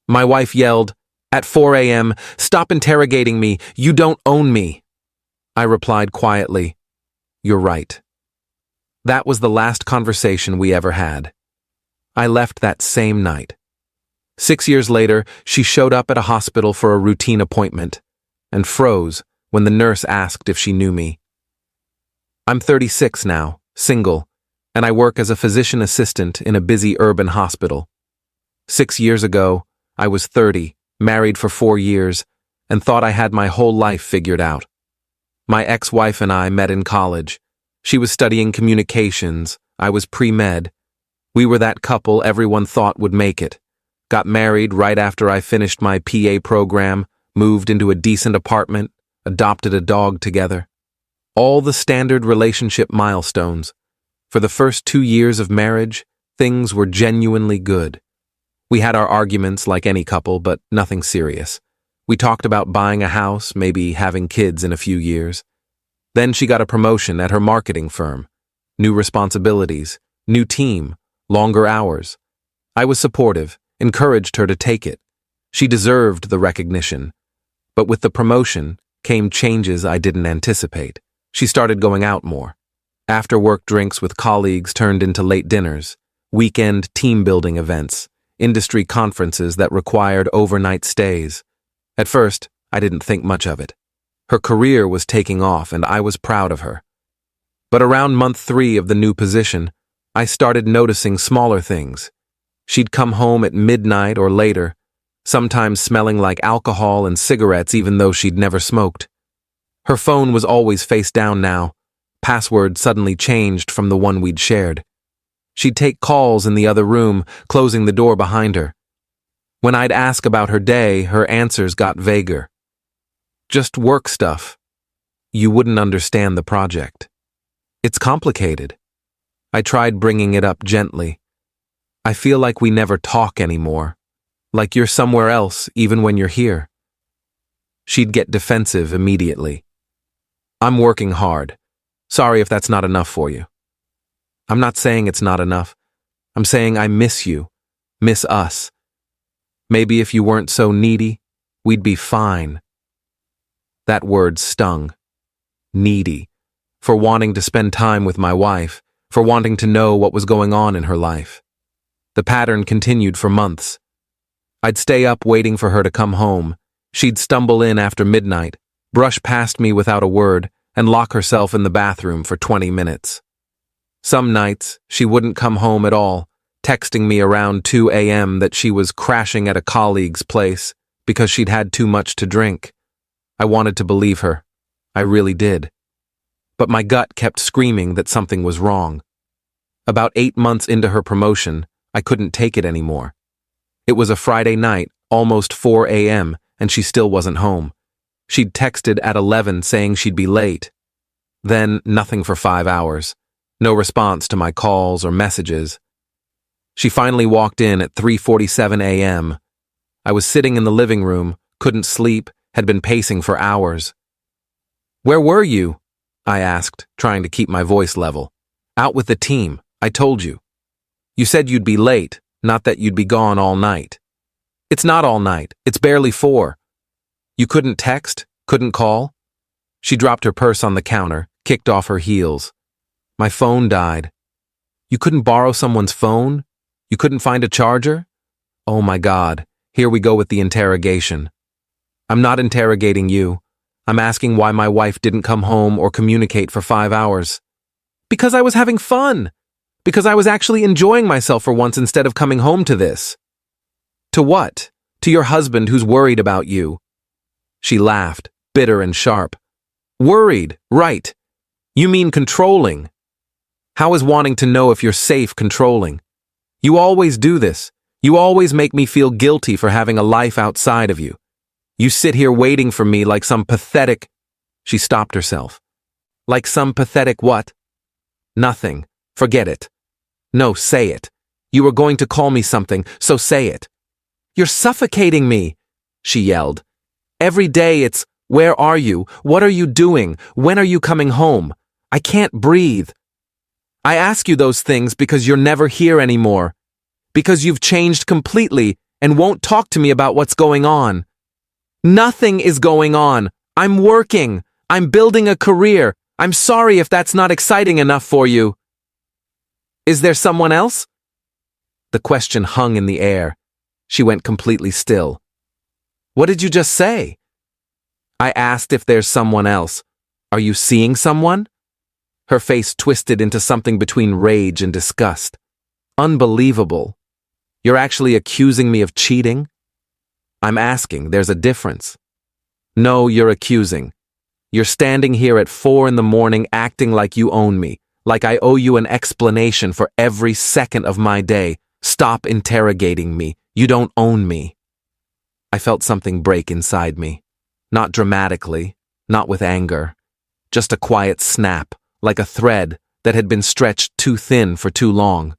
My wife yelled, at 4 a.m., "Stop interrogating me, you don't own me." I replied quietly, "You're right." That was the last conversation we ever had. I left that same night. 6 years later, she showed up at a hospital for a routine appointment and froze when the nurse asked if she knew me. I'm 36 now, single, and I work as a physician assistant in a busy urban hospital. 6 years ago, I was 30, married for 4 years, and thought I had my whole life figured out. My ex-wife and I met in college. She was studying communications, I was pre-med. We were that couple everyone thought would make it. Got married right after I finished my PA program, moved into a decent apartment, adopted a dog together. All the standard relationship milestones. For the first 2 years of marriage, things were genuinely good. We had our arguments like any couple, but nothing serious. We talked about buying a house, maybe having kids in a few years. Then she got a promotion at her marketing firm. New responsibilities, new team, longer hours. I was supportive, encouraged her to take it. She deserved the recognition. But with the promotion came changes I didn't anticipate. She started going out more. After-work drinks with colleagues turned into late dinners, weekend team-building events, industry conferences that required overnight stays. At first, I didn't think much of it. Her career was taking off and I was proud of her. But around month 3 of the new position, I started noticing smaller things. She'd come home at midnight or later, sometimes smelling like alcohol and cigarettes even though she'd never smoked. Her phone was always face down now. Password suddenly changed from the one we'd shared. She'd take calls in the other room, closing the door behind her. When I'd ask about her day, her answers got vaguer. Just work stuff. You wouldn't understand the project. It's complicated. I tried bringing it up gently. I feel like we never talk anymore. Like you're somewhere else even when you're here. She'd get defensive immediately. I'm working hard. Sorry if that's not enough for you. I'm not saying it's not enough. I'm saying I miss you. Miss us. Maybe if you weren't so needy, we'd be fine. That word stung. Needy. For wanting to spend time with my wife, for wanting to know what was going on in her life. The pattern continued for months. I'd stay up waiting for her to come home. She'd stumble in after midnight, brush past me without a word, and lock herself in the bathroom for 20 minutes. Some nights, she wouldn't come home at all, texting me around 2 a.m. that she was crashing at a colleague's place because she'd had too much to drink. I wanted to believe her. I really did. But my gut kept screaming that something was wrong. About 8 months into her promotion, I couldn't take it anymore. It was a Friday night, almost 4 a.m., and she still wasn't home. She'd texted at 11 saying she'd be late. Then nothing for 5 hours. No response to my calls or messages. She finally walked in at 3:47 a.m. I was sitting in the living room, couldn't sleep, had been pacing for hours. "Where were you?" I asked, trying to keep my voice level. "Out with the team, I told you. You said you'd be late, not that you'd be gone all night." "It's not all night, it's barely 4. You couldn't text, couldn't call?" She dropped her purse on the counter, kicked off her heels. "My phone died." "You couldn't borrow someone's phone? You couldn't find a charger?" Oh my God, here we go with the interrogation. "I'm not interrogating you. I'm asking why my wife didn't come home or communicate for 5 hours." "Because I was having fun. Because I was actually enjoying myself for once instead of coming home to this." "To what? To your husband who's worried about you." She laughed, bitter and sharp. "Worried, right. You mean controlling. How is wanting to know if you're safe controlling? You always do this. You always make me feel guilty for having a life outside of you. You sit here waiting for me like some pathetic—" She stopped herself. "Like some pathetic what?" "Nothing. Forget it." "No, say it. You were going to call me something, so say it." "You're suffocating me," she yelled. "Every day it's, where are you? What are you doing? When are you coming home? I can't breathe. I ask you those things because you're never here anymore. Because you've changed completely, and won't talk to me about what's going on. Nothing is going on. I'm working. I'm building a career. I'm sorry if that's not exciting enough for you. Is there someone else? The question hung in the air. She went completely still. What did you just say? I asked if there's someone else. Are you seeing someone? Her face twisted into something between rage and disgust. Unbelievable. You're actually accusing me of cheating? I'm asking, there's a difference. No, you're accusing. You're standing here at 4 a.m. acting like you own me, like I owe you an explanation for every second of my day. Stop interrogating me. You don't own me. I felt something break inside me. Not dramatically, not with anger. Just a quiet snap, like a thread that had been stretched too thin for too long.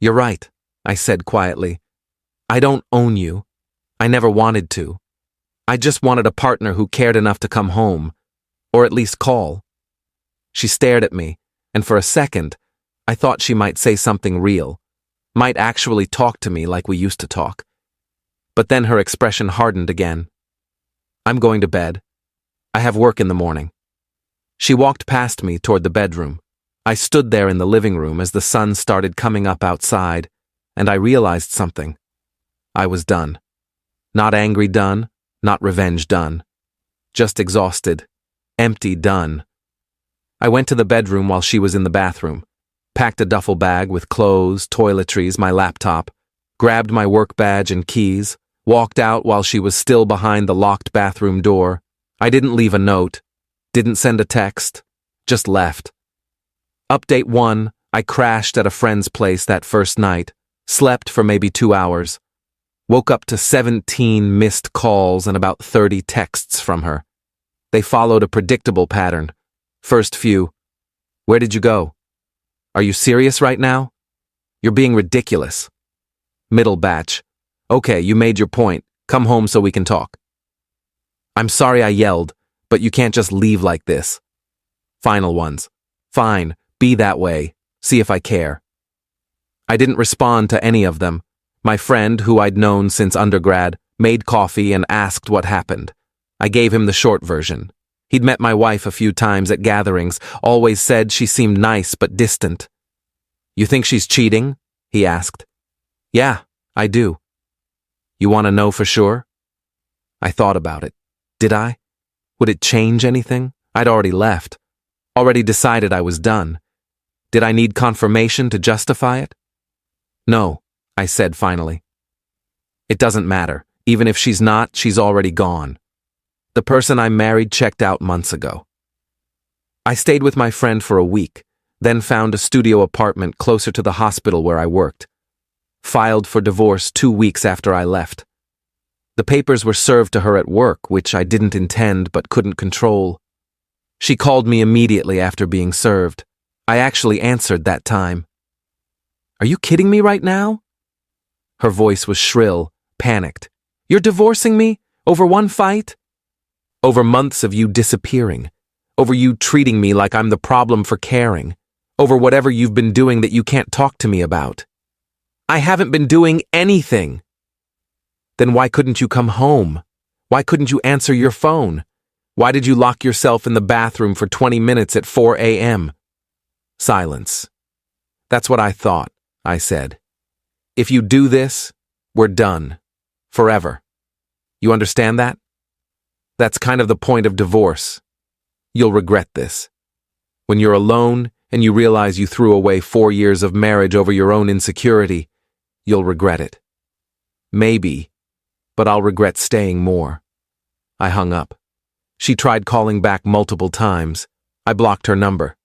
You're right, I said quietly. I don't own you. I never wanted to. I just wanted a partner who cared enough to come home, or at least call. She stared at me, and for a second, I thought she might say something real, might actually talk to me like we used to talk. But then her expression hardened again. I'm going to bed. I have work in the morning. She walked past me toward the bedroom. I stood there in the living room as the sun started coming up outside, and I realized something. I was done. Not angry done, not revenge done. Just exhausted, empty done. I went to the bedroom while she was in the bathroom, packed a duffel bag with clothes, toiletries, my laptop, grabbed my work badge and keys, walked out while she was still behind the locked bathroom door. I didn't leave a note, didn't send a text, just left. Update 1, I crashed at a friend's place that first night, slept for maybe 2 hours. Woke up to 17 missed calls and about 30 texts from her. They followed a predictable pattern. First few, where did you go? Are you serious right now? You're being ridiculous. Middle batch, okay, you made your point. Come home so we can talk. I'm sorry I yelled, but you can't just leave like this. Final ones, fine, be that way, see if I care. I didn't respond to any of them. My friend, who I'd known since undergrad, made coffee and asked what happened. I gave him the short version. He'd met my wife a few times at gatherings, always said she seemed nice but distant. You think she's cheating? He asked. Yeah, I do. You want to know for sure? I thought about it. Did I? Would it change anything? I'd already left. Already decided I was done. Did I need confirmation to justify it? No, I said finally. It doesn't matter. Even if she's not, she's already gone. The person I married checked out months ago. I stayed with my friend for a week, then found a studio apartment closer to the hospital where I worked. Filed for divorce 2 weeks after I left. The papers were served to her at work, which I didn't intend but couldn't control. She called me immediately after being served. I actually answered that time. Are you kidding me right now? Her voice was shrill, panicked. You're divorcing me? Over one fight? Over months of you disappearing. Over you treating me like I'm the problem for caring. Over whatever you've been doing that you can't talk to me about. I haven't been doing anything. Then why couldn't you come home? Why couldn't you answer your phone? Why did you lock yourself in the bathroom for 20 minutes at 4 a.m.? Silence. That's what I thought, I said. If you do this, we're done. Forever. You understand that? That's kind of the point of divorce. You'll regret this. When you're alone and you realize you threw away 4 years of marriage over your own insecurity, you'll regret it. Maybe, but I'll regret staying more. I hung up. She tried calling back multiple times. I blocked her number.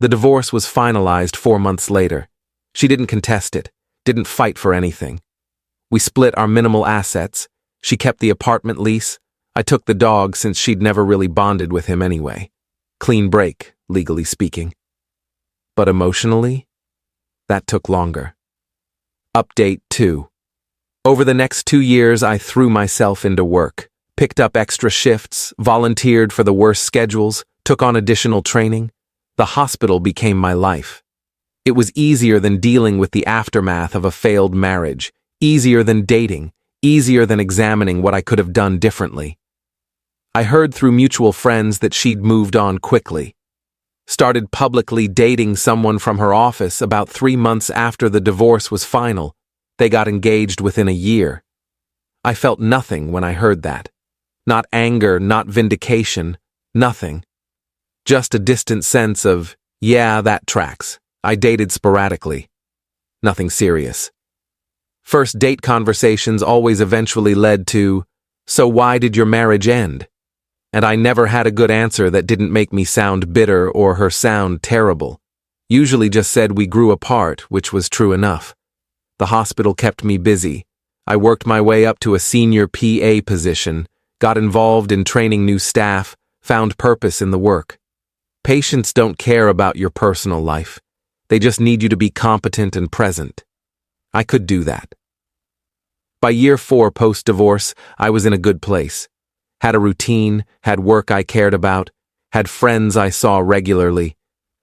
The divorce was finalized 4 months later. She didn't contest it, didn't fight for anything. We split our minimal assets. She kept the apartment lease. I took the dog since she'd never really bonded with him anyway. Clean break, legally speaking. But emotionally, that took longer. Update 2. Over the next 2 years, I threw myself into work, picked up extra shifts, volunteered for the worst schedules, took on additional training. The hospital became my life. It was easier than dealing with the aftermath of a failed marriage, Easier than dating, easier than examining what I could have done differently. I heard through mutual friends that she'd moved on quickly. Started publicly dating someone from her office about 3 months after the divorce was final. They got engaged within a year. I felt nothing when I heard that. Not anger, not vindication, nothing. Just a distant sense of, yeah, that tracks. I dated sporadically. Nothing serious. First date conversations always eventually led to, so why did your marriage end? And I never had a good answer that didn't make me sound bitter or her sound terrible. Usually just said we grew apart, which was true enough. The hospital kept me busy. I worked my way up to a senior PA position, got involved in training new staff, found purpose in the work. Patients don't care about your personal life. They just need you to be competent and present. I could do that. By year 4 post-divorce, I was in a good place. Had a routine, had work I cared about, had friends I saw regularly.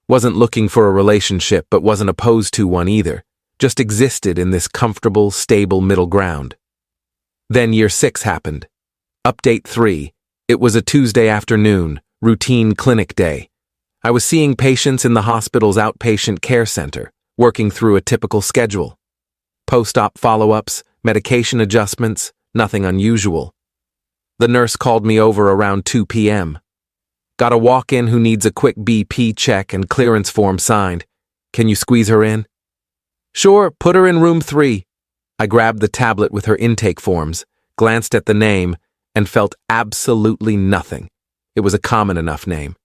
Wasn't looking for a relationship, but wasn't opposed to one either. Just existed in this comfortable, stable middle ground. Then year 6 happened. Update 3. It was a Tuesday afternoon, routine clinic day. I was seeing patients in the hospital's outpatient care center, working through a typical schedule. Post-op follow-ups, medication adjustments, nothing unusual. The nurse called me over around 2 p.m. Got a walk-in who needs a quick BP check and clearance form signed. Can you squeeze her in? Sure, put her in room 3. I grabbed the tablet with her intake forms, glanced at the name, and felt absolutely nothing. It was a common enough name.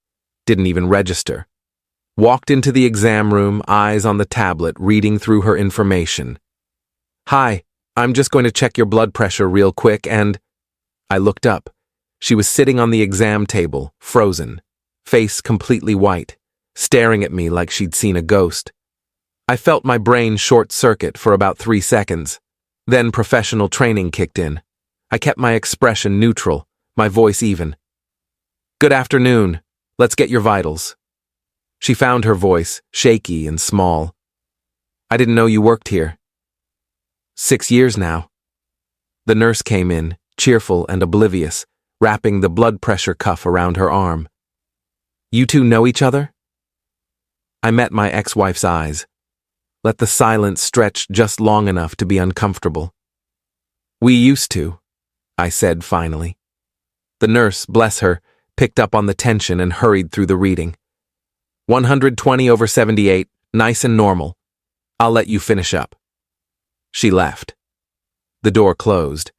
Didn't even register. Walked into the exam room, eyes on the tablet, reading through her information. Hi, I'm just going to check your blood pressure real quick and... I looked up. She was sitting on the exam table, frozen, face completely white, staring at me like she'd seen a ghost. I felt my brain short-circuit for about 3 seconds. Then professional training kicked in. I kept my expression neutral, my voice even. Good afternoon. Let's get your vitals. She found her voice, shaky and small. I didn't know you worked here. 6 years now. The nurse came in, cheerful and oblivious, wrapping the blood pressure cuff around her arm. You two know each other? I met my ex-wife's eyes. Let the silence stretch just long enough to be uncomfortable. We used to, I said finally. The nurse, bless her, picked up on the tension and hurried through the reading. 120/78, nice and normal. I'll let you finish up. She left. The door closed.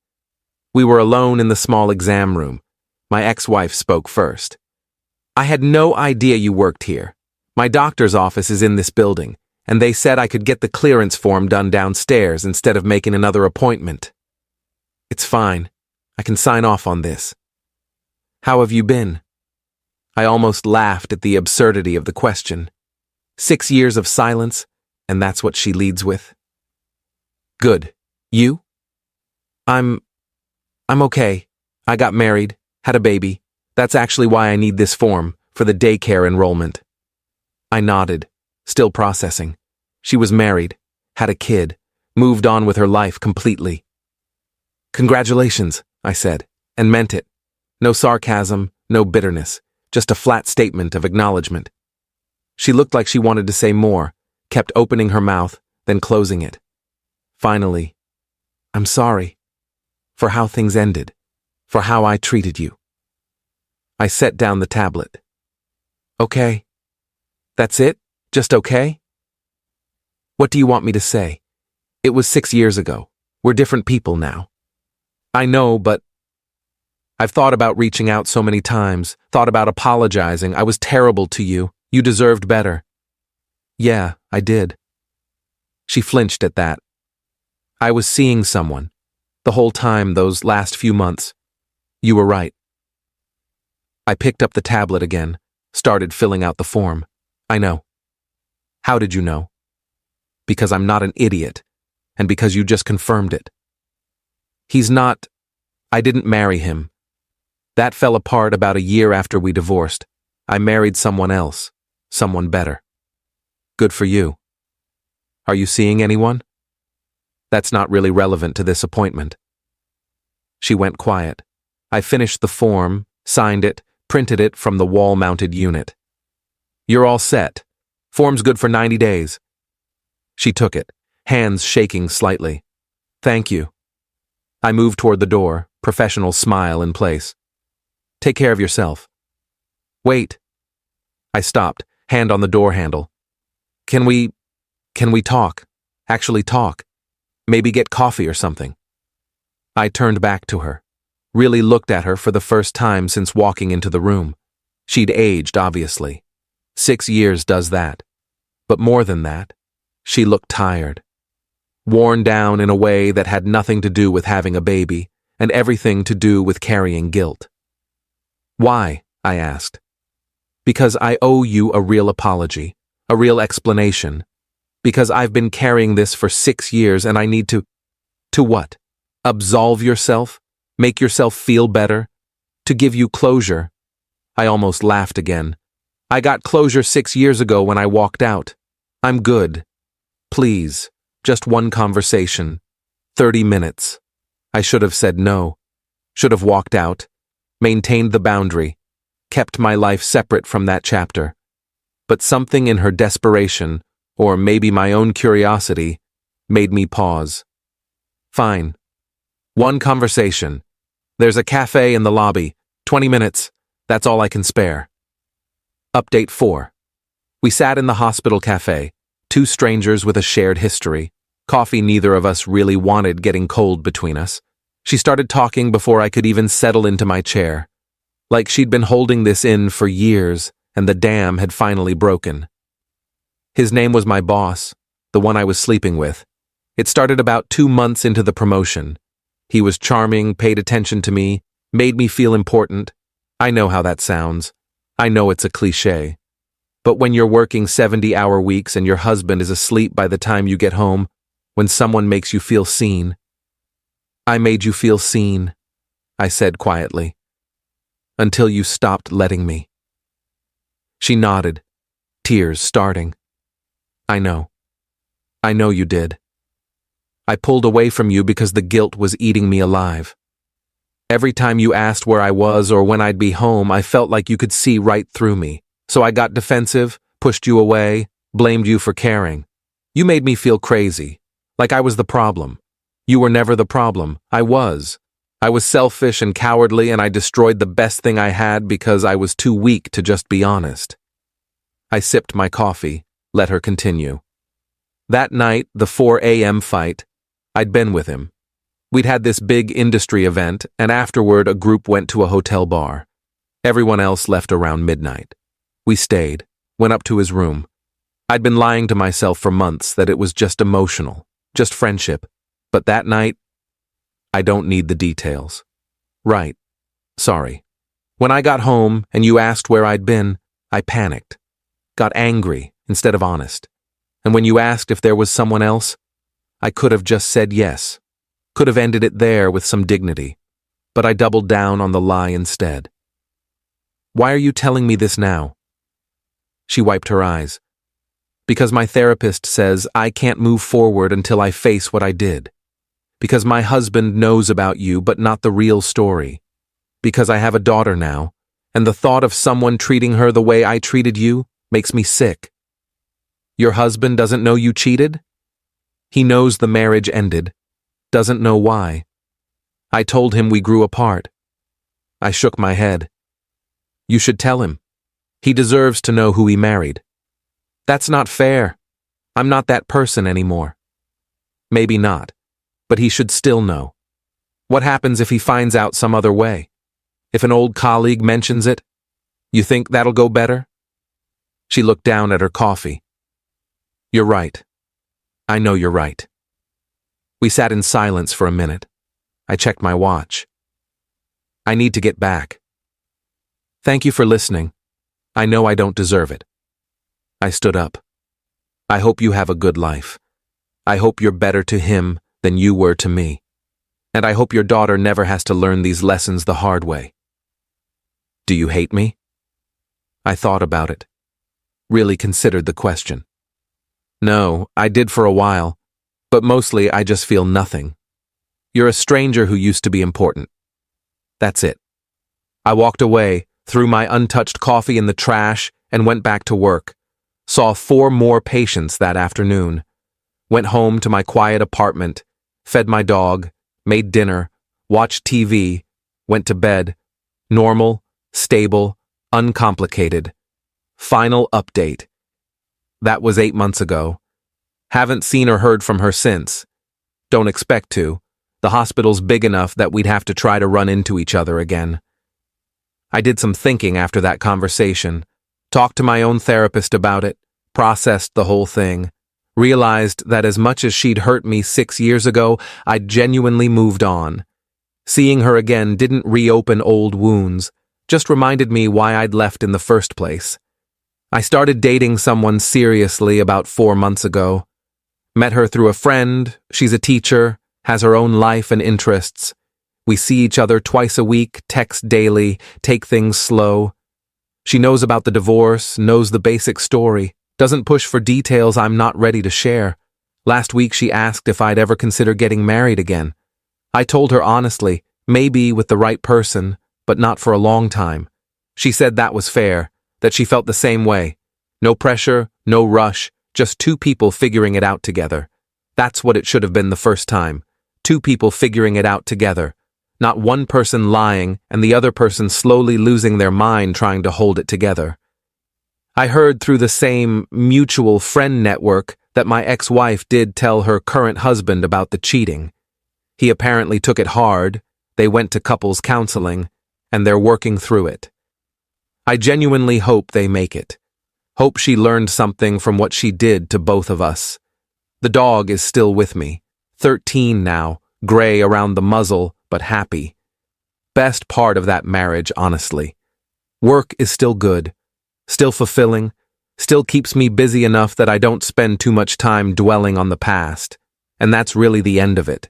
We were alone in the small exam room. My ex-wife spoke first. I had no idea you worked here. My doctor's office is in this building, and they said I could get the clearance form done downstairs instead of making another appointment. It's fine. I can sign off on this. How have you been? I almost laughed at the absurdity of the question. 6 years of silence, and that's what she leads with. Good. You? I'm okay. I got married, had a baby. That's actually why I need this form, for the daycare enrollment. I nodded, still processing. She was married, had a kid, moved on with her life completely. Congratulations, I said, and meant it. No sarcasm, no bitterness, just a flat statement of acknowledgement. She looked like she wanted to say more, kept opening her mouth, then closing it. Finally, I'm sorry. For how things ended, for how I treated you. I set down the tablet. Okay. That's it? Just okay? What do you want me to say? It was 6 years ago. We're different people now. I know, but I've thought about reaching out so many times, thought about apologizing. I was terrible to you. You deserved better. Yeah, I did. She flinched at that. I was seeing someone. The whole time, those last few months. You were right. I picked up the tablet again, started filling out the form. I know. How did you know? Because I'm not an idiot, and because you just confirmed it. He's not... I didn't marry him. That fell apart about a year after we divorced. I married someone else, someone better. Good for you. Are you seeing anyone? That's not really relevant to this appointment. She went quiet. I finished the form, signed it, printed it from the wall-mounted unit. You're all set. Form's good for 90 days. She took it, hands shaking slightly. Thank you. I moved toward the door, professional smile in place. Take care of yourself. Wait. I stopped, hand on the door handle. Can we talk? Actually talk. Maybe get coffee or something. I turned back to her, really looked at her for the first time since walking into the room. She'd aged, obviously. 6 years does that. But more than that, she looked tired. Worn down in a way that had nothing to do with having a baby, and everything to do with carrying guilt. Why? I asked. Because I owe you a real apology, a real explanation. Because I've been carrying this for 6 years and I need to... To what? Absolve yourself? Make yourself feel better? To give you closure? I almost laughed again. I got closure 6 years ago when I walked out. I'm good. Please, just one conversation. 30 minutes. I should have said no. Should have walked out. Maintained the boundary. Kept my life separate from that chapter. But something in her desperation, or maybe my own curiosity, made me pause. Fine. One conversation. There's a cafe in the lobby. 20 minutes. That's all I can spare. Update 4. We sat in the hospital cafe, 2 strangers with a shared history. Coffee neither of us really wanted getting cold between us. She started talking before I could even settle into my chair. Like she'd been holding this in for years, and the dam had finally broken. His name was my boss, the one I was sleeping with. It started about 2 months into the promotion. He was charming, paid attention to me, made me feel important. I know how that sounds. I know it's a cliché. But when you're working 70-hour weeks and your husband is asleep by the time you get home, when someone makes you feel seen. I made you feel seen, I said quietly. Until you stopped letting me. She nodded, tears starting. I know. I know you did. I pulled away from you because the guilt was eating me alive. Every time you asked where I was or when I'd be home, I felt like you could see right through me. So I got defensive, pushed you away, blamed you for caring. You made me feel crazy, like I was the problem. You were never the problem. I was. I was selfish and cowardly, and I destroyed the best thing I had because I was too weak to just be honest. I sipped my coffee, let her continue. That night, the 4 a.m. fight, I'd been with him. We'd had this big industry event, and afterward a group went to a hotel bar. Everyone else left around midnight. We stayed, went up to his room. I'd been lying to myself for months that it was just emotional, just friendship. But that night, I don't need the details. Right. Sorry. When I got home and you asked where I'd been, I panicked. Got angry instead of honest. And when you asked if there was someone else, I could have just said yes. Could have ended it there with some dignity. But I doubled down on the lie instead. Why are you telling me this now? She wiped her eyes. Because my therapist says I can't move forward until I face what I did. Because my husband knows about you but not the real story. Because I have a daughter now, and the thought of someone treating her the way I treated you makes me sick. Your husband doesn't know you cheated? He knows the marriage ended, doesn't know why. I told him we grew apart. I shook my head. You should tell him. He deserves to know who he married. That's not fair. I'm not that person anymore. Maybe not, but he should still know. What happens if he finds out some other way? If an old colleague mentions it? You think that'll go better? She looked down at her coffee. You're right. I know you're right. We sat in silence for a minute. I checked my watch. I need to get back. Thank you for listening. I know I don't deserve it. I stood up. I hope you have a good life. I hope you're better to him than you were to me. And I hope your daughter never has to learn these lessons the hard way. Do you hate me? I thought about it. Really considered the question. No, I did for a while. But mostly I just feel nothing. You're a stranger who used to be important. That's it. I walked away, threw my untouched coffee in the trash, and went back to work. Saw 4 more patients that afternoon. Went home to my quiet apartment, fed my dog, made dinner, watched TV, went to bed. Normal, stable, uncomplicated. Final update. That was 8 months ago. Haven't seen or heard from her since. Don't expect to. The hospital's big enough that we'd have to try to run into each other again. I did some thinking after that conversation, talked to my own therapist about it, processed the whole thing, realized that as much as she'd hurt me 6 years ago, I'd genuinely moved on. Seeing her again didn't reopen old wounds, just reminded me why I'd left in the first place. I started dating someone seriously about 4 months ago. Met her through a friend, she's a teacher, has her own life and interests. We see each other twice a week, text daily, take things slow. She knows about the divorce, knows the basic story, doesn't push for details I'm not ready to share. Last week she asked if I'd ever consider getting married again. I told her honestly, maybe with the right person, but not for a long time. She said that was fair, that she felt the same way. No pressure, no rush, just 2 people figuring it out together. That's what it should have been the first time. 2 people figuring it out together. Not one person lying and the other person slowly losing their mind trying to hold it together. I heard through the same mutual friend network that my ex-wife did tell her current husband about the cheating. He apparently took it hard, they went to couples counseling, and they're working through it. I genuinely hope they make it. Hope she learned something from what she did to both of us. The dog is still with me, 13 now, gray around the muzzle, but happy. Best part of that marriage, honestly. Work is still good, still fulfilling, still keeps me busy enough that I don't spend too much time dwelling on the past, and that's really the end of it.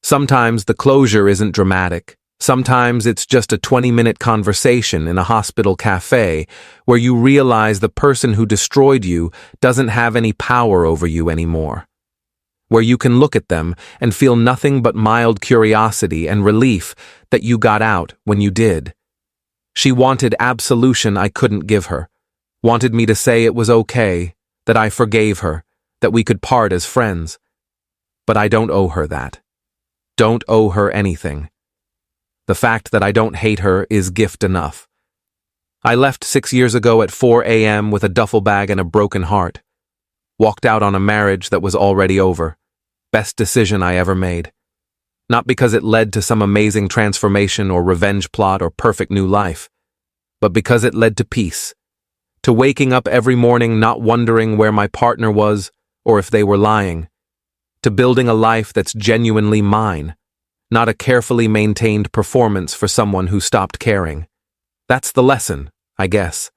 Sometimes the closure isn't dramatic. Sometimes it's just a 20-minute conversation in a hospital cafe where you realize the person who destroyed you doesn't have any power over you anymore. Where you can look at them and feel nothing but mild curiosity and relief that you got out when you did. She wanted absolution I couldn't give her, wanted me to say it was okay, that I forgave her, that we could part as friends. But I don't owe her that. Don't owe her anything. The fact that I don't hate her is gift enough. I left 6 years ago at 4 a.m. with a duffel bag and a broken heart. Walked out on a marriage that was already over. Best decision I ever made. Not because it led to some amazing transformation or revenge plot or perfect new life, but because it led to peace. To waking up every morning not wondering where my partner was or if they were lying. To building a life that's genuinely mine, not a carefully maintained performance for someone who stopped caring. That's the lesson, I guess.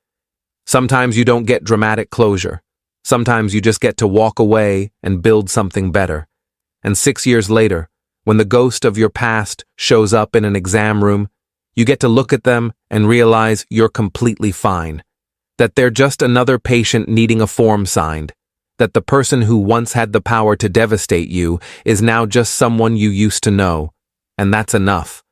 Sometimes you don't get dramatic closure. Sometimes you just get to walk away and build something better. And 6 years later, when the ghost of your past shows up in an exam room, you get to look at them and realize you're completely fine. That they're just another patient needing a form signed. That the person who once had the power to devastate you is now just someone you used to know. And that's enough.